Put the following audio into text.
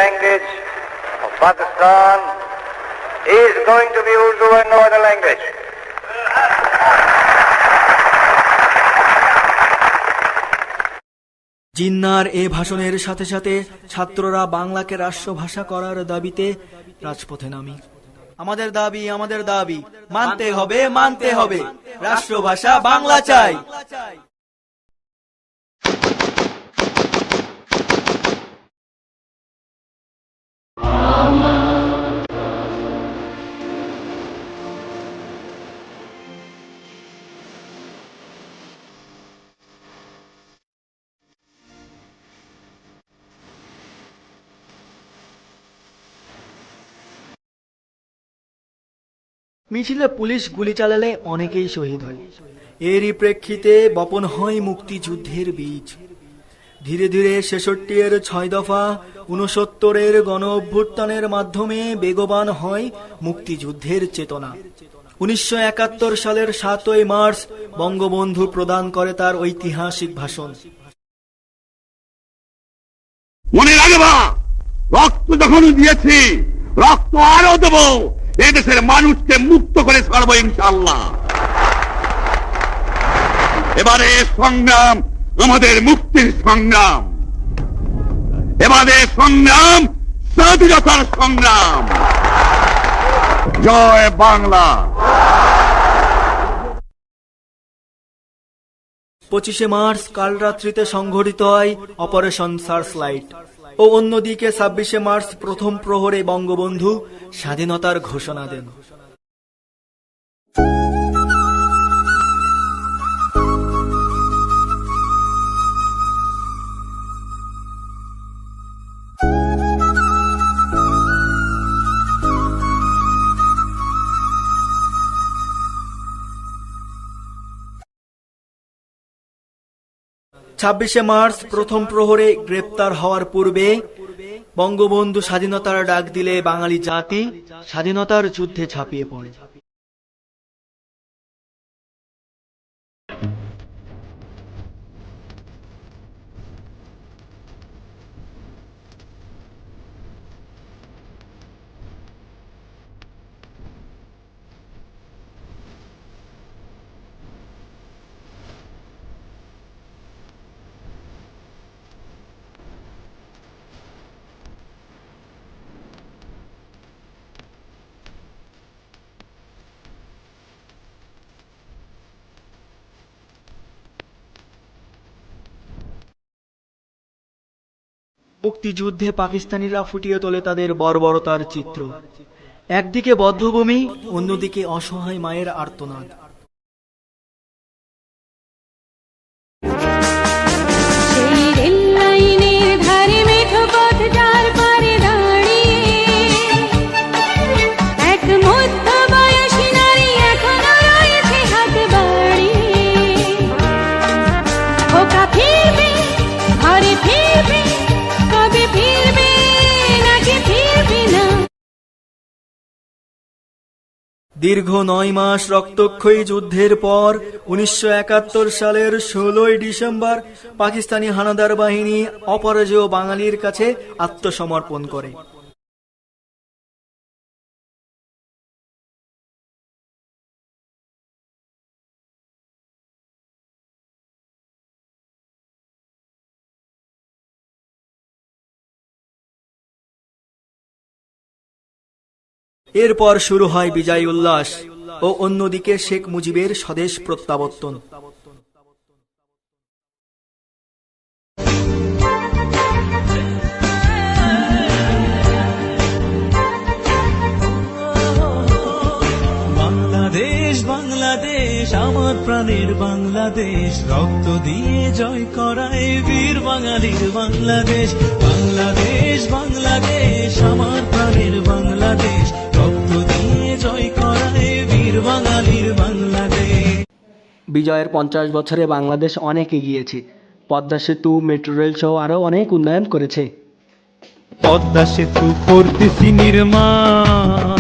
language of Pakistan is going to be Urdu and no other language. জিন্নার এ ভাষণের সাথে সাথে ছাত্ররা বাংলাকে রাষ্ট্রভাষা করার দাবিতে রাজপথে নামি। আমাদের দাবি মানতে হবে রাষ্ট্রভাষা বাংলা চাই। মিছিলে পুলিশ গুলি চালালে অনেকেই শহীদ হয়। এরই প্রেক্ষিতে বপন হয় মুক্তিযুদ্ধের বীজ। ধীরে ধীরে ৬৬-এর ৬ দফা, ৬৯-এর গণ অভ্যুত্থানের মাধ্যমে বেগবান হয় মুক্তিযুদ্ধের চেতনা। ১৯৭১ সালের ৭ই মার্চ বঙ্গবন্ধু প্রদান করে তার ঐতিহাসিক ভাষণ। মনে রাখবা, রক্ত যখন দিয়েছি, রক্ত আরো দেব, এদেশের মানুষকে মুক্ত করে ছাড়বো ইনশাআল্লাহ। এবারে সংগ্রাম আমাদের মুক্তির সংগ্রাম, এবারে সংগ্রাম স্বাধীনতার সংগ্রাম। জয় বাংলা। ২৫শে মার্চ কাল রাত্রিতে সংঘটিত হয় অপারেশন সার্চলাইট ও অন্যদিকে ২৬শে মার্চ প্রথম প্রহরে বঙ্গবন্ধু স্বাধীনতার ঘোষণা দেন। ছাব্বিশে মার্চ প্রথম প্রহরে গ্রেপ্তার হওয়ার পূর্বে বঙ্গবন্ধু স্বাধীনতার ডাক দিলে বাঙালি জাতি স্বাধীনতার যুদ্ধে ঝাঁপিয়ে পড়ে। মুক্তিযুদ্ধে পাকিস্তানিরা ফুটিয়ে তোলে তাদের বর্বরতার চিত্র। একদিকে বধ্যভূমি, অন্যদিকে অসহায় মায়ের আর্তনাদ। দীর্ঘ ৯ মাস রক্তক্ষয়ী যুদ্ধের পর ১৯৭১ সালের ১৬ই ডিসেম্বর পাকিস্তানি হানাদার বাহিনী অপরাজেয় বাঙালির কাছে আত্মসমর্পণ করে। এরপর শুরু হয় বিজয় উল্লাস ও অন্যদিকে শেখ মুজিবের স্বদেশ প্রত্যাবর্তন। বাংলাদেশ বাংলাদেশ আমার প্রাণের বাংলাদেশ, রক্ত দিয়ে জয় করায় বীর বাঙালির বাংলাদেশ। বাংলাদেশ বাংলাদেশ আমার প্রাণের বাংলাদেশ, রক্ত দিয়ে জয় করায় বীর বাঙালির বাংলাদেশ। বিজয়ের ৫০ বছরে বাংলাদেশ অনেক এগিয়েছে। পদ্মা সেতু, মেট্রো রেল সহ আরো অনেক উন্নয়ন করেছে। পদ্মা সেতু করতেছি নির্মাণ,